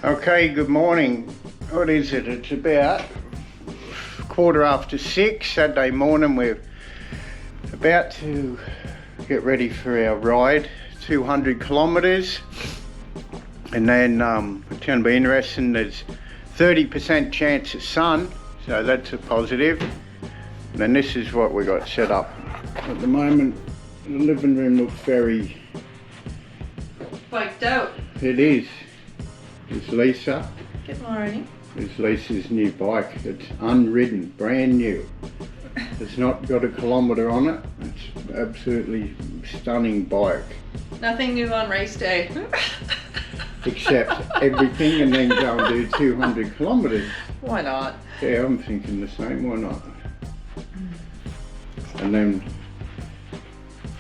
Okay, good morning. What is it? It's about 6:15 Saturday morning. We're about to get ready for our ride, 200 kilometres, and then it's going to be interesting. There's 30% chance of sun, so that's a positive. And then this is what we got set up. At the moment, the living room looks very spiked out. It is. It's Lisa. Good morning. It's Lisa's new bike. It's unridden, brand new. It's not got a kilometre on it. It's absolutely stunning bike. Nothing new on race day. Except everything, and then go and do 200 kilometres. Why not? Yeah, I'm thinking the same. Why not? And then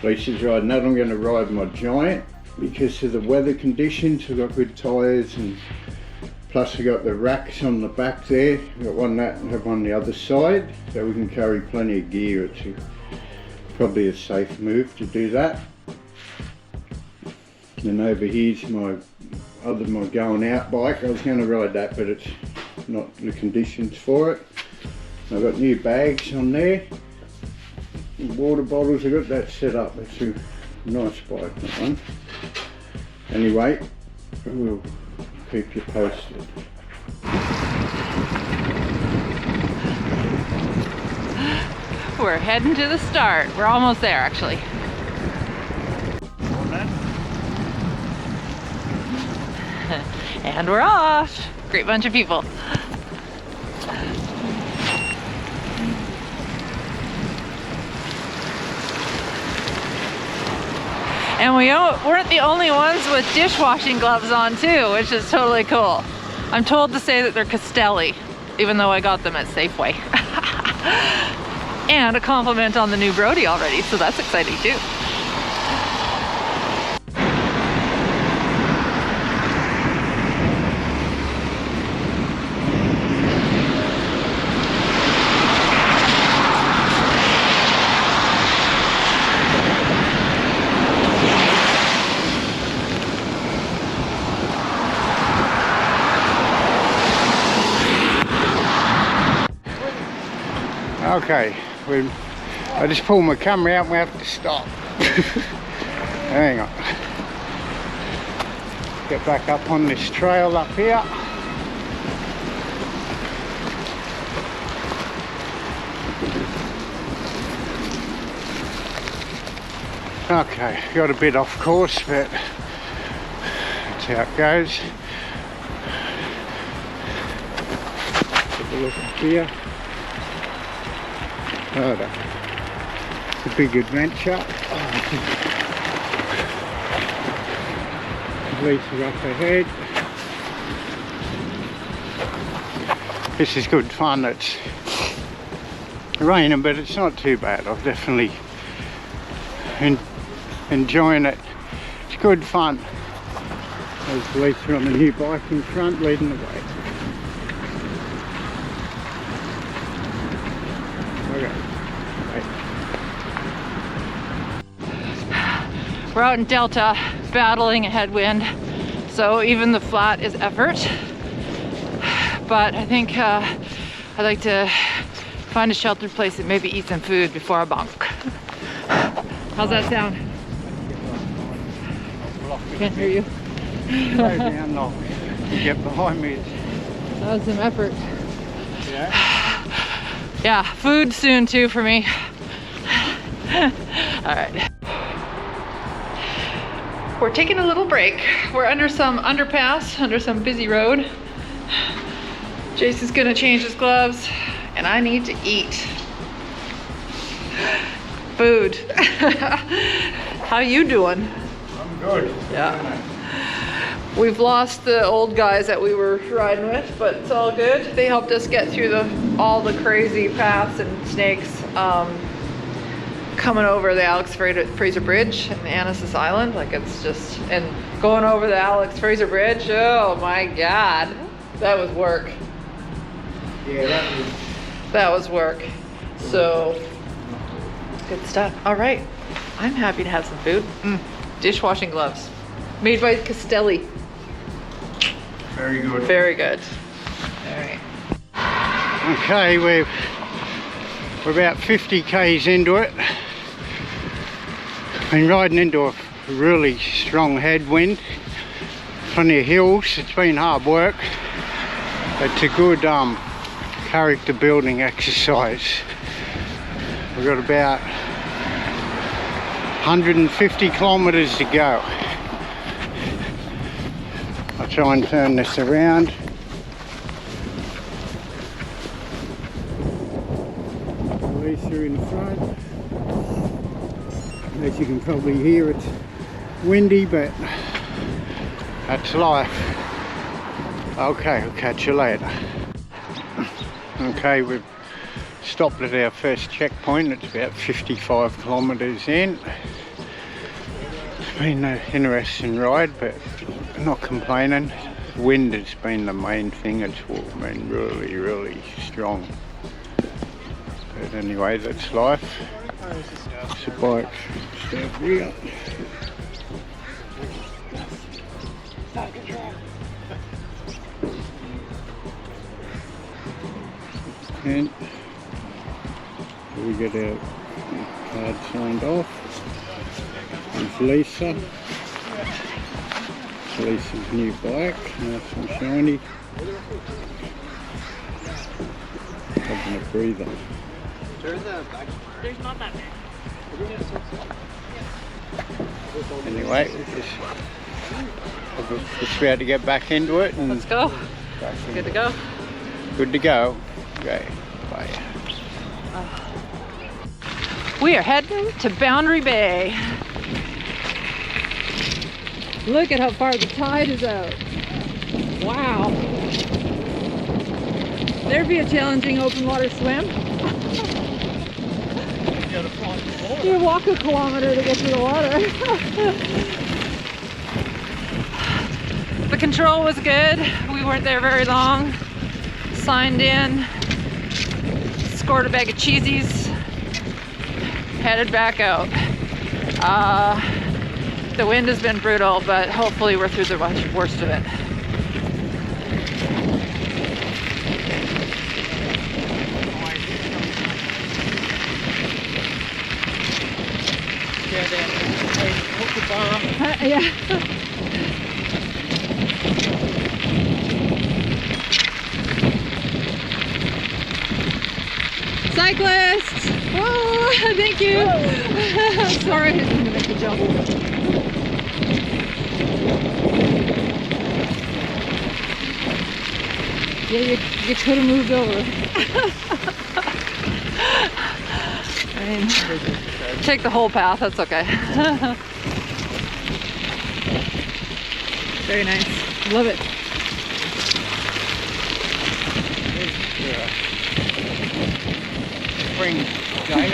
Lisa's riding that. I'm going to ride my Giant because of the weather conditions. I've got good tyres, and plus I got the racks on the back there. I've got one that and have one on the other side, so we can carry plenty of gear. It's probably a safe move to do that. And over here's my going out bike. I was going to ride that, but it's not the conditions for it. I've got new bags on there, water bottles. I've got that set up. It's a nice bike, that one. Anyway, we'll keep you posted. We're heading to the start. We're almost there, actually. And we're off. Great bunch of people. And we weren't the only ones with dishwashing gloves on too, which is totally cool. I'm told to say that they're Castelli, even though I got them at Safeway. And a compliment on the new Brody already, so that's exciting too. Okay, I just pulled my camera out and we have to stop. Hang on. Get back up on this trail up here. Okay, got a bit off course, but that's how it goes. Take a look up here. Oh, it's a big adventure. Lisa up ahead. This is good fun. It's raining, but it's not too bad. I'm definitely enjoying it. It's good fun. There's Lisa on the new bike in front, leading the way. We're out in Delta, battling a headwind, so even the flat is effort. But I think I'd like to find a sheltered place and maybe eat some food before I bonk. How's that sound? Can't hear you. Get behind me. That was some effort. Yeah? Yeah, food soon too for me. All right. We're taking a little break. We're under some underpass, under some busy road. Jason's gonna change his gloves, and I need to eat. Food. How you doing? I'm good. Yeah. We've lost the old guys that we were riding with, but it's all good. They helped us get through all the crazy paths and snakes. Coming over the Alex Fraser Bridge and Annacis Island, like it's just, and going over the Alex Fraser Bridge, oh my God, that was work. Yeah, that was work. So, good stuff. All right, I'm happy to have some food. Dishwashing gloves, made by Castelli. Very good. Very good. All right. Okay, we're about 50 k's into it. Been riding into a really strong headwind. Plenty of hills. It's been hard work. It's a good character building exercise. We've got about 150 kilometers to go. I'll try and turn this around. Lisa in the front. As you can probably hear, it's windy, but that's life. Okay, we'll catch you later. Okay, we've stopped at our first checkpoint. It's about 55 kilometers in. It's been an interesting ride, but not complaining. Wind has been the main thing. It's been really, really strong. But anyway, that's life. It's a bike stuff here. And we get our card signed off. There's Lisa. Lisa's new bike, nice and shiny. Having a breather. There's not that many. Anyway, we're just about to get back into it. And let's go. Good to go. Good to go. Okay, bye. We are heading to Boundary Bay. Look at how far the tide is out. Wow. There'd be a challenging open water swim. You walk a kilometer to get to the water. The control was good. We weren't there very long. Signed in. Scored a bag of cheesies. Headed back out. The wind has been brutal, but hopefully we're through the worst of it. Yeah. Cyclists! Oh, thank you. Sorry, I didn't mean to make a jump. Yeah, you could have moved over. I mean, take the whole path, that's okay. Very nice. Love it. Spring day,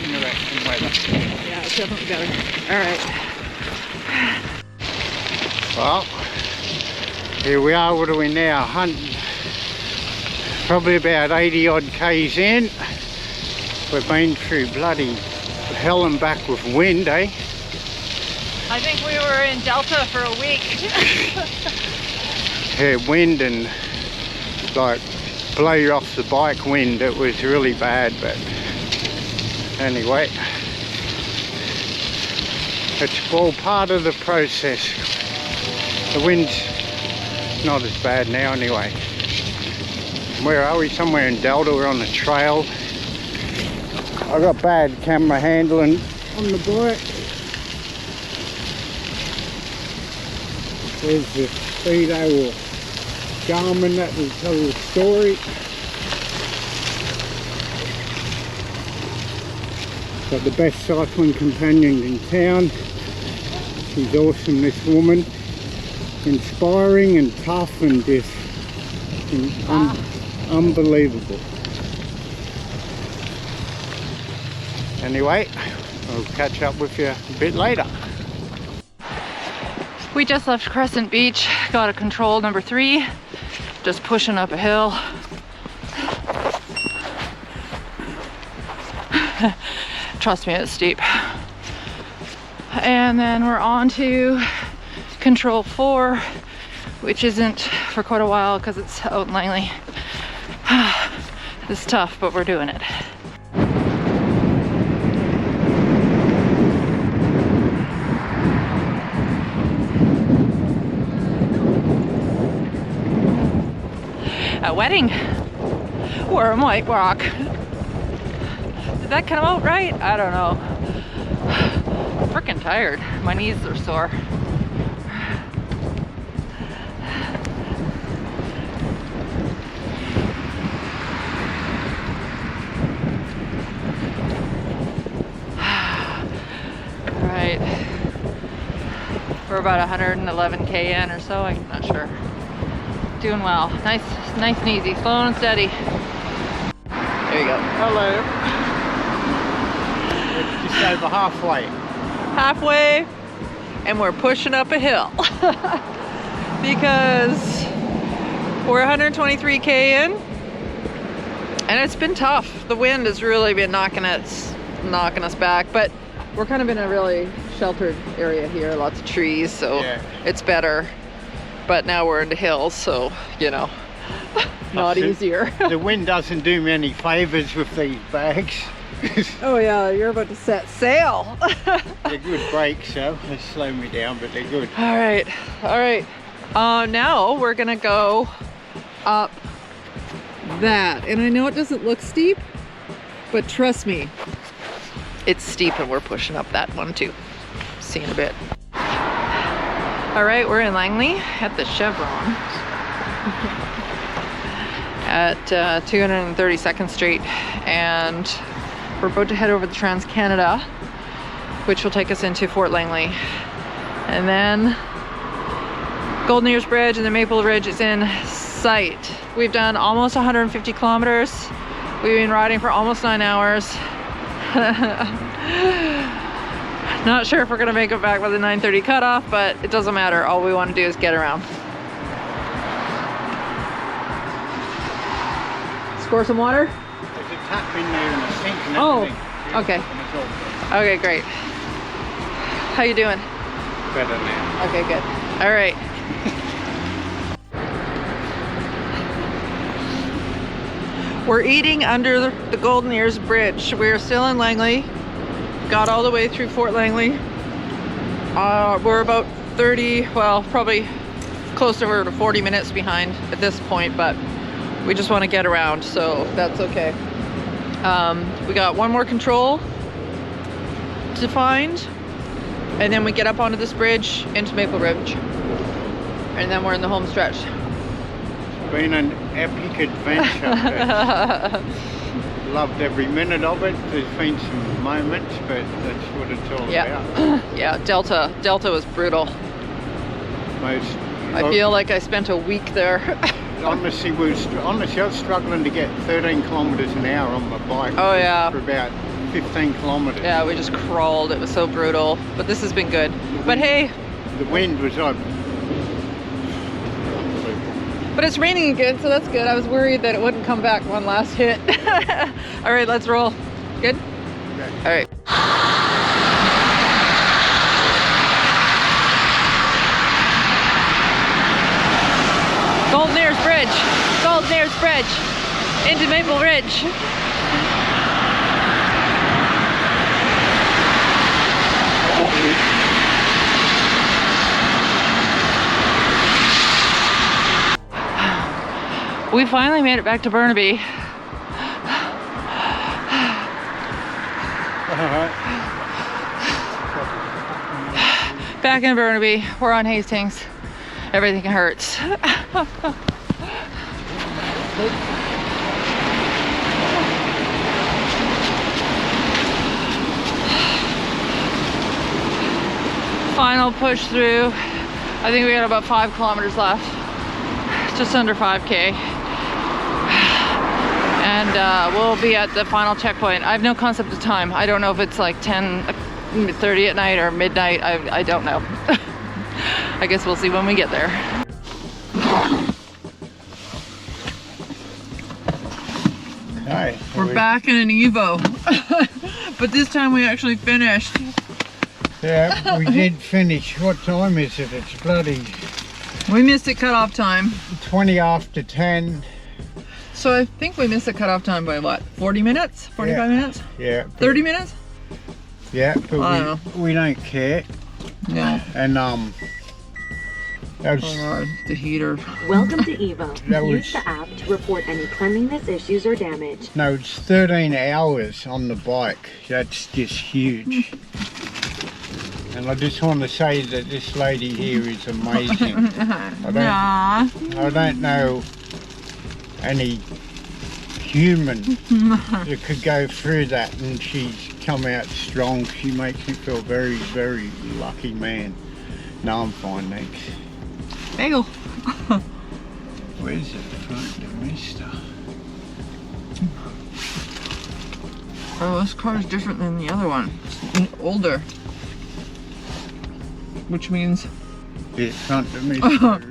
interesting weather. Yeah, it's definitely better. Alright. Well, here we are. What are we now? Probably about 80 odd k's in. We've been through bloody hell and back with wind, eh? I think we were in Delta for a week. Yeah, wind and like blow you off the bike wind. It was really bad, but anyway, it's all part of the process. The wind's not as bad now anyway. Where are we? Somewhere in Delta. We're on the trail. I got bad camera handling on the bike. There's the Speedo or Garmin that will tell the story. Got the best cycling companion in town. She's awesome, this woman. Inspiring and tough and just unbelievable. Anyway, I'll catch up with you a bit later. We just left Crescent Beach, got a control number 3, just pushing up a hill. Trust me, it's steep. And then we're on to control 4, which isn't for quite a while because it's out in Langley. It's tough, but we're doing it. A wedding or a white rock. Did that come out right? I don't know. I'm freaking tired. My knees are sore. Alright. We're about 111k in or so, I'm not sure. Doing well. Nice and easy. Slow and steady. There you go. Hello. We're just over halfway. Halfway, and we're pushing up a hill. Because we're 123k in, and it's been tough. The wind has really been knocking us back, but we're kind of in a really sheltered area here. Lots of trees, so yeah, it's better. But now we're into hills, so, you know, not easier. The wind doesn't do me any favors with these bags. Oh yeah, you're about to set sail. They're good brakes, so they slow me down, but they're good. All right. Now we're gonna go up that. And I know it doesn't look steep, but trust me, it's steep, and we're pushing up that one too. See you in a bit. All right, we're in Langley at the Chevron at 232nd Street, and we're about to head over the Trans-Canada, which will take us into Fort Langley. And then Golden Ears Bridge and the Maple Ridge is in sight. We've done almost 150 kilometers. We've been riding for almost 9 hours. Not sure if we're gonna make it back by the 9:30 cutoff, but it doesn't matter. All we want to do is get around. Score some water? There's a tap in there and a sink and everything. Oh, okay. Okay, great. How you doing? Better now. Okay, good. All right. We're eating under the Golden Ears Bridge. We're still in Langley. Got all the way through Fort Langley. We're about 30, well, probably closer to 40 minutes behind at this point, but we just want to get around, so that's okay. We got one more control to find, and then we get up onto this bridge into Maple Ridge, and then we're in the home stretch. It's been an epic adventure. Loved every minute of it. There's been some moments, but that's what it's all about. Yeah, Delta was brutal. I feel like I spent a week there. Honestly, I was struggling to get 13 kilometers an hour on my bike. Oh yeah. For about 15 kilometers. Yeah, we just crawled. It was so brutal, but this has been good. But hey, the wind was on. But it's raining again, so that's good. I was worried that it wouldn't come back one last hit. All right, let's roll. Good? Okay. All right. Golden Ears Bridge. Golden Ears Bridge. Into Maple Ridge. We finally made it back to Burnaby. Back in Burnaby, we're on Hastings. Everything hurts. Final push through. I think we got about 5 kilometers left. Just under 5K. And we'll be at the final checkpoint. I have no concept of time. I don't know if it's like 10:30 at night or midnight. I don't know. I guess we'll see when we get there. Hi. We're back in an Evo. But this time we actually finished. Yeah, we did finish. What time is it? It's bloody We missed it cutoff time. 20 after 10. So I think we missed the cutoff time by what? 40 minutes? 45 minutes? Yeah. 30 minutes? Yeah, but I don't know. we don't care. No. And that was, Oh Lord, the heater. Welcome to Evo. That Use was- the app to report any cleanliness issues or damage. no, it's 13 hours on the bike. That's just huge. And I just want to say that this lady here is amazing. I don't know any human that could go through that, and she's come out strong. She makes me feel very, very lucky, man. No, I'm fine, thanks. Bagel. Where's the front mister? Oh, this car is different than the other one. It's older. Which means Yeah, front mister.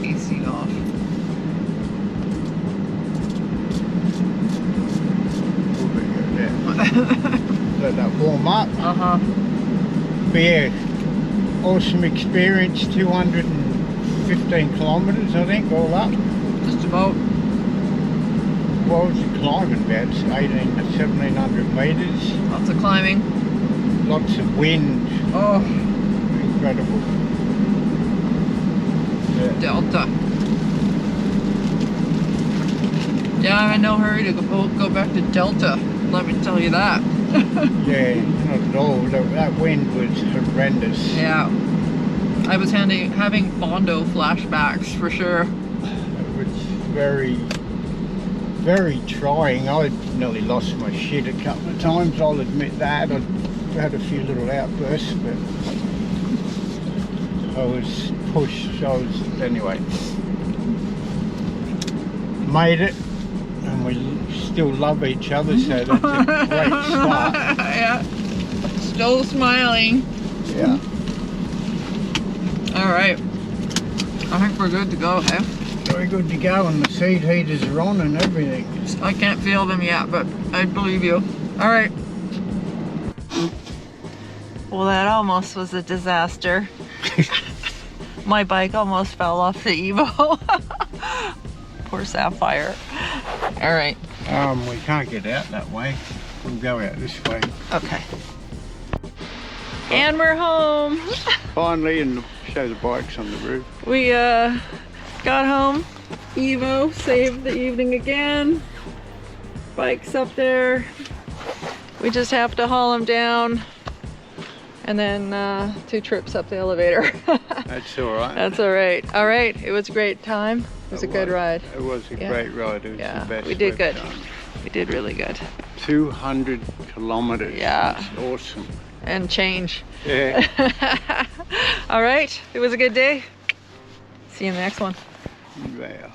AC off. Let that warm up. Uh-huh. But yeah, awesome experience. 215 kilometres, I think, all up. Just about. What was it climbing about? 1700 metres. Lots of climbing. Lots of wind. Oh, Incredible. Yeah. Delta. Yeah, I'm in no hurry to go back to Delta. Let me tell you that. Yeah, not at all. That wind was horrendous. Yeah. I was having Bondo flashbacks for sure. It was very, very trying. I nearly lost my shit a couple of times, I'll admit that. I had a few little outbursts, but I was pushed. Anyway, made it, and we still love each other, so that's a great start. Yeah. Still smiling. Yeah. All right. I think we're good to go, hey? Very good to go, and the seat heaters are on and everything. I can't feel them yet, but I believe you. All right. Well, that almost was a disaster. My bike almost fell off the Evo. Poor Sapphire. All right. We can't get out that way. We'll go out this way. Okay. And we're home. Finally, and show the bikes on the roof. We got home. Evo saved the evening again. Bike's up there. We just have to haul him down. And then 2 trips up the elevator. That's all right. That's all right. All right. It was a great time. It was a good ride. It was a great ride. It was the best. We did we've good. done. We did really good. 200 kilometers. Yeah. It's awesome. And change. Yeah. All right. It was a good day. See you in the next one. Yeah.